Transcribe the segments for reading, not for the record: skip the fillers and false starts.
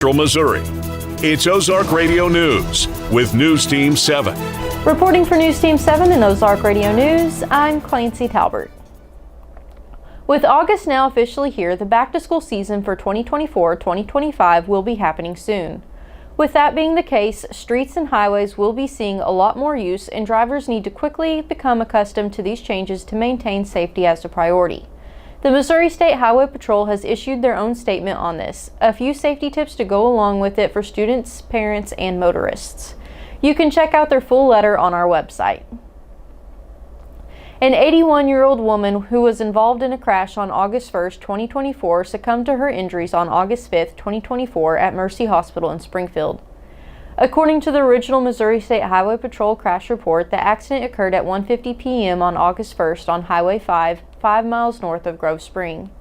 Missouri. It's Ozark Radio News with News Team 7. Reporting for News Team 7 and Ozark Radio News, I'm Clancy Talbert. With August now officially here, the back-to-school season for 2024-2025 will be happening soon. With that being the case, streets and highways will be seeing a lot more use, and drivers need to quickly become accustomed to these changes to maintain safety as a priority. The Missouri State Highway Patrol has issued their own statement on this. A few safety tips to go along with it for students, parents, and motorists. You can check out their full letter on our website. An 81-year-old woman who was involved in a crash on August 1st, 2024 succumbed to her injuries on August 5th, 2024 at Mercy Hospital in Springfield. According to the original Missouri State Highway Patrol crash report, the accident occurred at 1:50 p.m. on August 1st on Highway 5, 5 miles north of Grove Spring.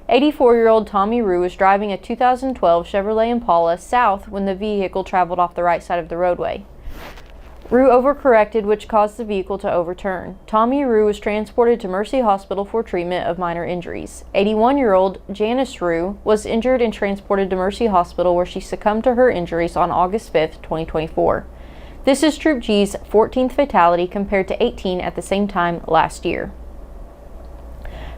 84-year-old Tommy Rue was driving a 2012 Chevrolet Impala south when the vehicle traveled off the right side of the roadway. Rue overcorrected, which caused the vehicle to overturn. Tommy Rue was transported to Mercy Hospital for treatment of minor injuries. 81-year-old Janice Rue was injured and transported to Mercy Hospital, where she succumbed to her injuries on August 5th, 2024. This is Troop G's 14th fatality compared to 18 at the same time last year.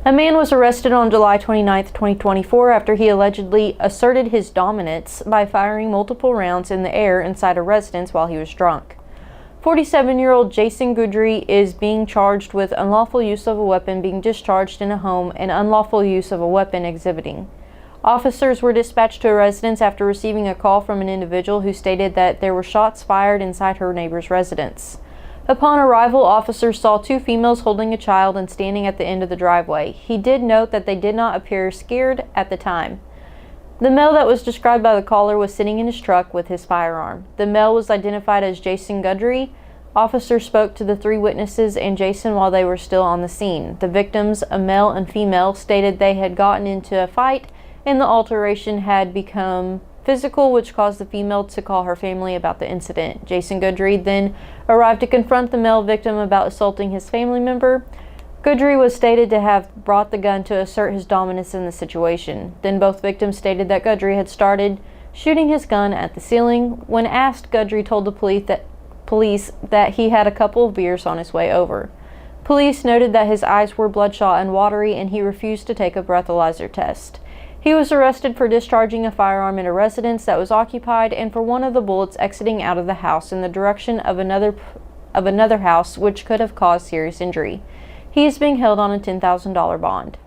A man was arrested on July 29, 2024 after he allegedly asserted his dominance by firing multiple rounds in the air inside a residence while he was drunk. 47-year-old Jason Goodry is being charged with unlawful use of a weapon being discharged in a home and unlawful use of a weapon exhibiting. Officers were dispatched to a residence after receiving a call from an individual who stated that there were shots fired inside her neighbor's residence. Upon arrival, officers saw two females holding a child and standing at the end of the driveway. He did note that they did not appear scared at the time. The male that was described by the caller was sitting in his truck with his firearm. The male was identified as Jason Goodry. Officers spoke to the three witnesses and Jason while they were still on the scene. The victims, a male and female, stated they had gotten into a fight and the alteration had become physical, which caused the female to call her family about the incident. Jason Goodry then arrived to confront the male victim about assaulting his family member. Goodry was stated to have brought the gun to assert his dominance in the situation. Then both victims stated that Goodry had started shooting his gun at the ceiling. When asked, Goodry told the police that he had a couple of beers on his way over. Police noted that his eyes were bloodshot and watery, and he refused to take a breathalyzer test. He was arrested for discharging a firearm in a residence that was occupied and for one of the bullets exiting out of the house in the direction of another house, which could have caused serious injury. He is being held on a $10,000 bond.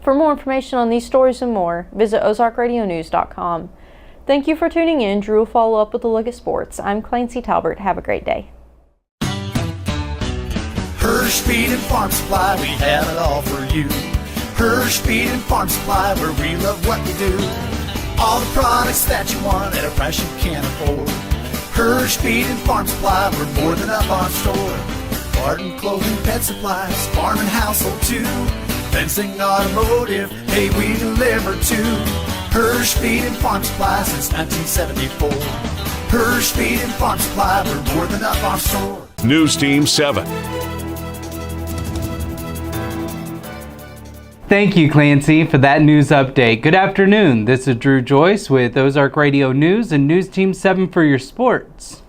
For more information on these stories and more, visit ozarkradionews.com. Thank you for tuning in. Drew will follow up with a look at sports. I'm Clancy Talbert. Have a great day. Hirsch Feed and Farm Supply, we have it all for you. Hirsch Feed and Farm Supply, where we love what we do. All the products that you want at a price you can't afford. Hirsch Feed and Farm Supply, we're more than up on store. Garden, clothing, pet supplies, farm and household too. Fencing, automotive, hey, we deliver too. Hirsch Feed and Farm Supply since 1974. Hirsch Feed and Farm Supply, we're more than up on store. News Team 7. Thank you, Clancy, for that news update. Good afternoon. This is Drew Joyce with Ozark Radio News and News Team 7 for your sports.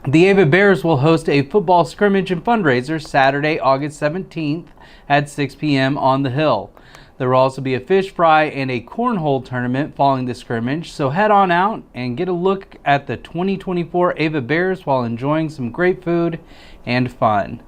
The Ava Bears will host a football scrimmage and fundraiser Saturday, August 17th at 6 p.m. on the Hill. There will also be a fish fry and a cornhole tournament following the scrimmage, so head on out and get a look at the 2024 Ava Bears while enjoying some great food and fun.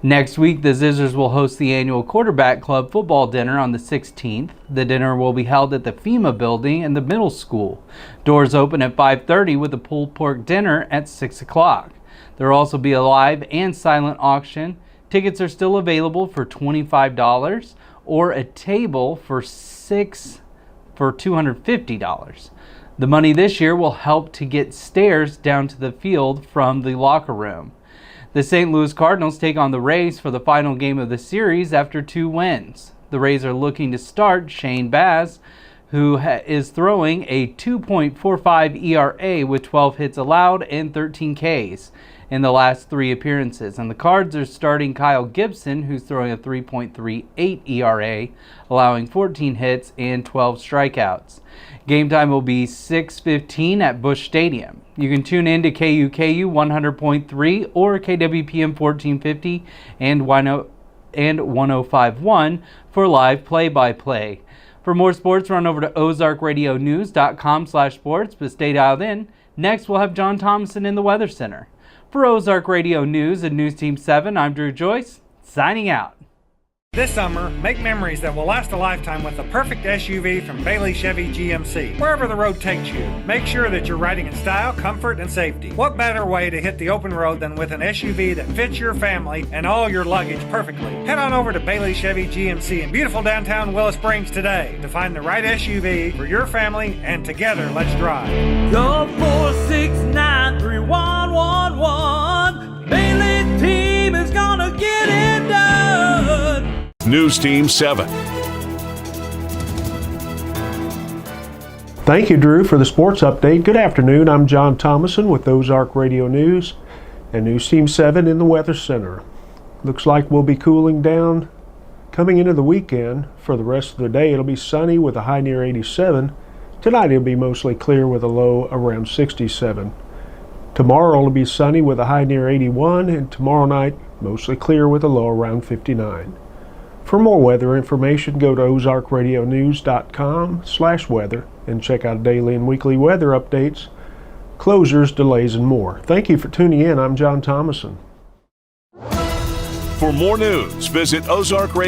Next week, the Zizzers will host the annual Quarterback Club football dinner on the 16th. The dinner will be held at the FEMA building in the middle school. Doors open at 5:30 with a pulled pork dinner at 6 o'clock. There will also be a live and silent auction. Tickets are still available for $25 or a table for $6 for $250. The money this year will help to get stairs down to the field from the locker room. The St. Louis Cardinals take on the Rays for the final game of the series after 2 wins. The Rays are looking to start Shane Baz, who is throwing a 2.45 ERA with 12 hits allowed and 13 Ks in the last 3 appearances. And the Cards are starting Kyle Gibson, who's throwing a 3.38 ERA, allowing 14 hits and 12 strikeouts. Game time will be 6:15 at Busch Stadium. You can tune in to KUKU 100.3 or KWPM 1450 and 105.1 for live play-by-play. For more sports, run over to ozarkradionews.com/sports, but stay dialed in. Next, we'll have John Thomason in the Weather Center. For Ozark Radio News and News Team 7, I'm Drew Joyce, signing out. This summer, make memories that will last a lifetime with the perfect SUV from Bailey Chevy GMC. Wherever the road takes you, make sure that you're riding in style, comfort, and safety. What better way to hit the open road than with an SUV that fits your family and all your luggage perfectly? Head on over to Bailey Chevy GMC in beautiful downtown Willow Springs today to find the right SUV for your family, and together, let's drive. Call 469-3111. Bailey team is gonna get it done. News Team 7. Thank you, Drew, for the sports update. Good afternoon. I'm John Thomason with Ozark Radio News and News Team 7 in the Weather Center. Looks like we'll be cooling down coming into the weekend. For the rest of the day, it'll be sunny with a high near 87. Tonight, it'll be mostly clear with a low around 67. Tomorrow, it'll be sunny with a high near 81, and tomorrow night, mostly clear with a low around 59. For more weather information, go to ozarkradionews.com/weather and check out daily and weekly weather updates, closures, delays, and more. Thank you for tuning in. I'm John Thomason. For more news, visit Ozark Radio.